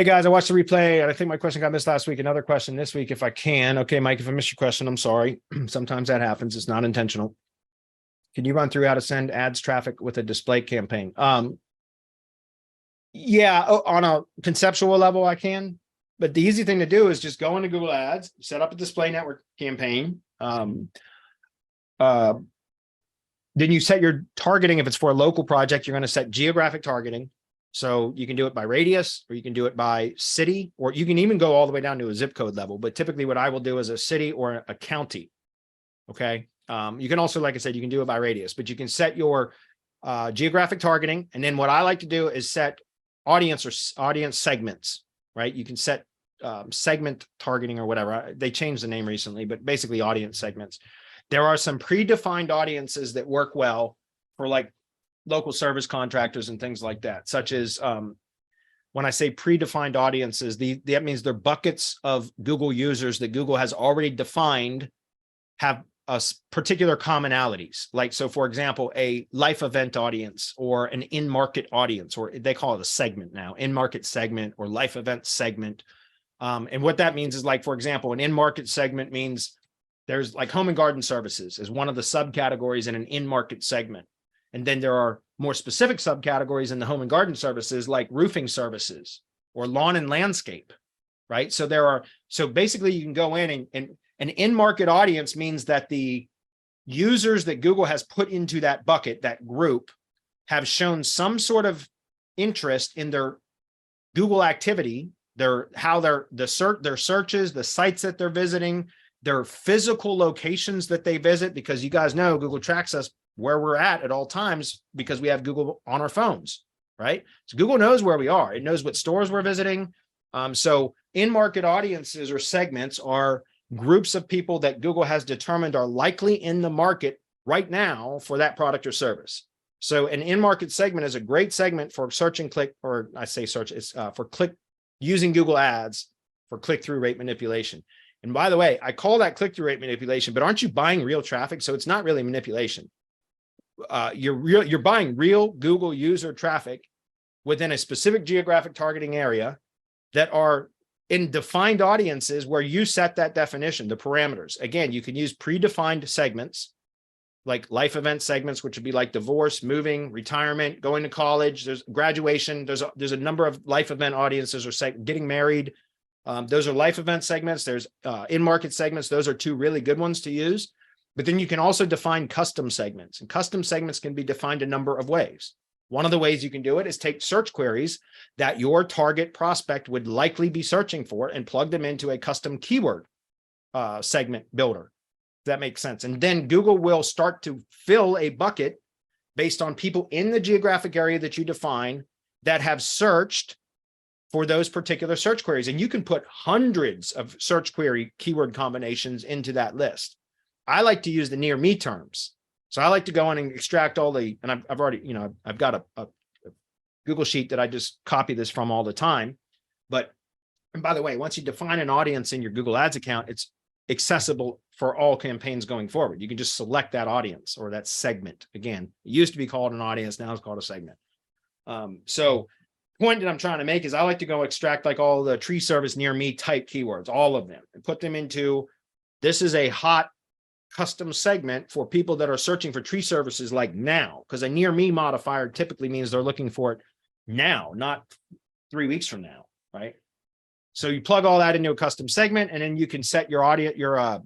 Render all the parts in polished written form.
Hey guys, I watched the replay. I think my question got missed last week. Another question this week, if I can. Okay, Mike, if I missed your question, I'm sorry. Sometimes that happens. It's not intentional. Can you run through how to send ads traffic with a display campaign? Yeah, on a conceptual level, I can. But the easy thing to do is just go into Google Ads, set up a display network campaign. Then you set your targeting. If it's for a local project, you're going to set geographic targeting. So you can do it by radius, or you can do it by city, or you can even go all the way down to a zip code level. But typically what I will do is a city or a county. Okay. You can also, like I said, you can do it by radius, but you can set your geographic targeting. And then what I like to do is set audience or audience segments, right? You can set segment targeting or whatever. They changed the name recently, but basically audience segments. There are some predefined audiences that work well for like local service contractors and things like that, such as when I say predefined audiences, that means they're buckets of Google users that Google has already defined have particular commonalities. Like, so for example, a life event audience or an in-market audience, or they call it a segment now, in-market segment or life event segment. And what that means is, like, for example, an in-market segment means there's like home and garden services is one of the subcategories in an in-market segment. And then there are more specific subcategories in the home and garden services, like roofing services or lawn and landscape, right? So basically you can go in and an in-market audience means that the users that Google has put into that bucket, that group, have shown some sort of interest in their Google activity, their searches, the sites that they're visiting, their physical locations that they visit, because you guys know Google tracks us where we're at all times because we have Google on our phones, right? So Google knows where we are. It knows what stores we're visiting. So in-market audiences or segments are groups of people that Google has determined are likely in the market right now for that product or service. So an in-market segment is a great segment for search and click, or I say search, it's for click using Google Ads for click-through rate manipulation. And by the way, I call that click-through rate manipulation, but aren't you buying real traffic? So it's not really manipulation. You're buying real Google user traffic within a specific geographic targeting area that are in defined audiences where you set that definition, the parameters. Again, you can use predefined segments like life event segments, which would be like divorce, moving, retirement, going to college, there's graduation. There's a number of life event audiences, or getting married. Those are life event segments. There's in-market segments. Those are two really good ones to use. But then you can also define custom segments, and custom segments can be defined a number of ways. One of the ways you can do it is take search queries that your target prospect would likely be searching for and plug them into a custom keyword segment builder. That makes sense. And then Google will start to fill a bucket based on people in the geographic area that you define that have searched for those particular search queries. And you can put hundreds of search query keyword combinations into that list. I like to use the near me terms. So I like to go in and extract all the, and I've already, I've got a Google sheet that I just copy this from all the time. But, and by the way, once you define an audience in your Google Ads account, it's accessible for all campaigns going forward. You can just select that audience or that segment. Again, it used to be called an audience. Now it's called a segment. So the point that I'm trying to make is I like to go extract like all the tree service near me type keywords, all of them, and put them into, this is a hot custom segment for people that are searching for tree services like now, because a near me modifier typically means they're looking for it now, not 3 weeks from now, right? So you plug all that into a custom segment, and then you can set your audience, your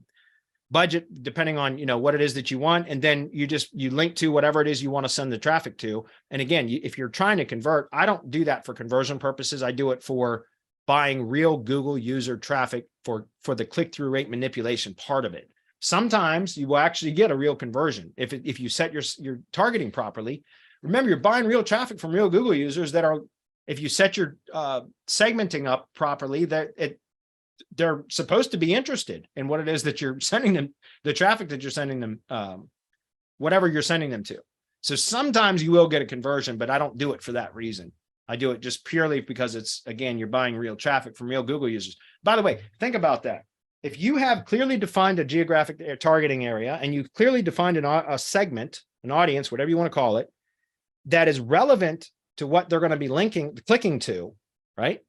budget, depending on, what it is that you want. And then you link to whatever it is you want to send the traffic to. And again, if you're trying to convert, I don't do that for conversion purposes. I do it for buying real Google user traffic for the click-through rate manipulation part of it. Sometimes you will actually get a real conversion if you set your targeting properly. Remember, you're buying real traffic from real Google users that are, if you set your segmenting up properly, they're supposed to be interested in what it is that you're sending them, the traffic that you're sending them, whatever you're sending them to. So sometimes you will get a conversion, but I don't do it for that reason. I do it just purely because it's, again, you're buying real traffic from real Google users. By the way, think about that. If you have clearly defined a geographic targeting area, and you've clearly defined a segment, an audience, whatever you want to call it, that is relevant to what they're going to be clicking to, right?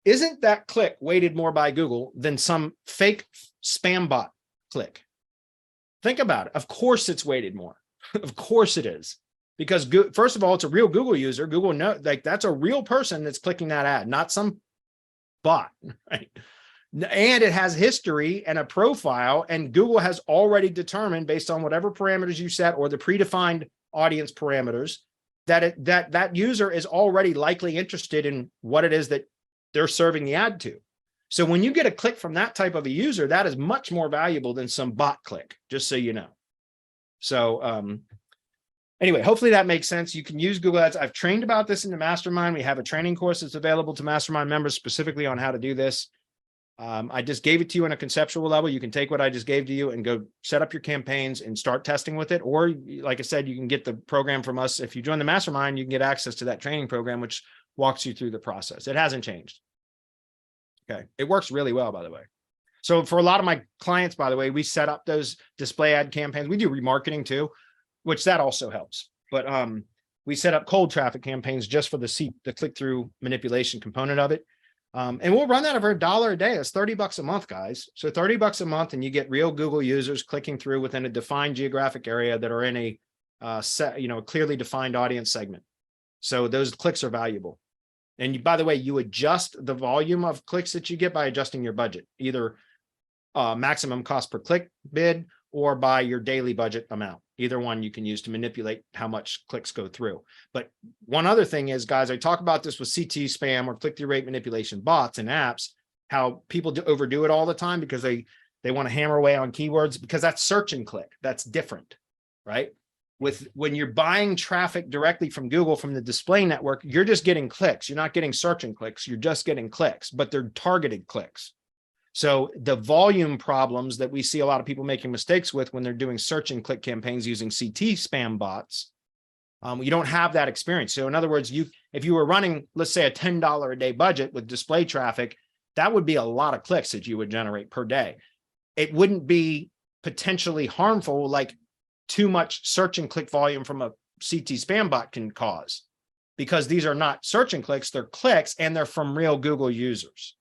isn't that click weighted more by Google than some fake spam bot click? Think about it. Of course it's weighted more. Of course it is. Because first of all, it's a real Google user. Google know, like, that's a real person that's clicking that ad, not some bot, right? And it has history and a profile, and Google has already determined, based on whatever parameters you set or the predefined audience parameters, that that user is already likely interested in what it is that they're serving the ad to. So when you get a click from that type of a user, that is much more valuable than some bot click, just so you know. So anyway, hopefully that makes sense. You can use Google Ads. I've trained about this in the mastermind. We have a training course that's available to mastermind members specifically on how to do this. I just gave it to you on a conceptual level. You can take what I just gave to you and go set up your campaigns and start testing with it. Or like I said, you can get the program from us. If you join the mastermind, you can get access to that training program, which walks you through the process. It hasn't changed. Okay. It works really well, by the way. So for a lot of my clients, by the way, we set up those display ad campaigns. We do remarketing too, which that also helps. But we set up cold traffic campaigns just for the click-through manipulation component of it. And we'll run that over $1 a day. That's $30 a month, guys. So $30 a month, and you get real Google users clicking through within a defined geographic area that are in a a clearly defined audience segment. So those clicks are valuable. And you, by the way, you adjust the volume of clicks that you get by adjusting your budget, either maximum cost per click bid or by your daily budget amount. Either one you can use to manipulate how much clicks go through. But one other thing is, guys, I talk about this with CT spam or click-through rate manipulation bots and apps, how people overdo it all the time because they want to hammer away on keywords, because that's search and click. That's different, right? When you're buying traffic directly from Google, from the display network, you're just getting clicks. You're not getting search and clicks. You're just getting clicks, but they're targeted clicks. So the volume problems that we see a lot of people making mistakes with when they're doing search and click campaigns using CT spam bots, you don't have that experience. So in other words, if you were running, let's say, a $10 a day budget with display traffic, that would be a lot of clicks that you would generate per day. It wouldn't be potentially harmful like too much search and click volume from a CT spam bot can cause, because these are not search and clicks, they're clicks, and they're from real Google users.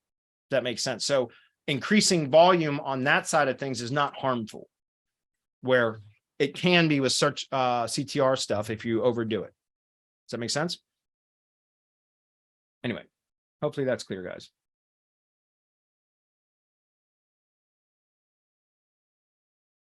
That makes sense. So increasing volume on that side of things is not harmful, where it can be with search CTR stuff if you overdo it. Does that make sense? Anyway, hopefully that's clear, guys.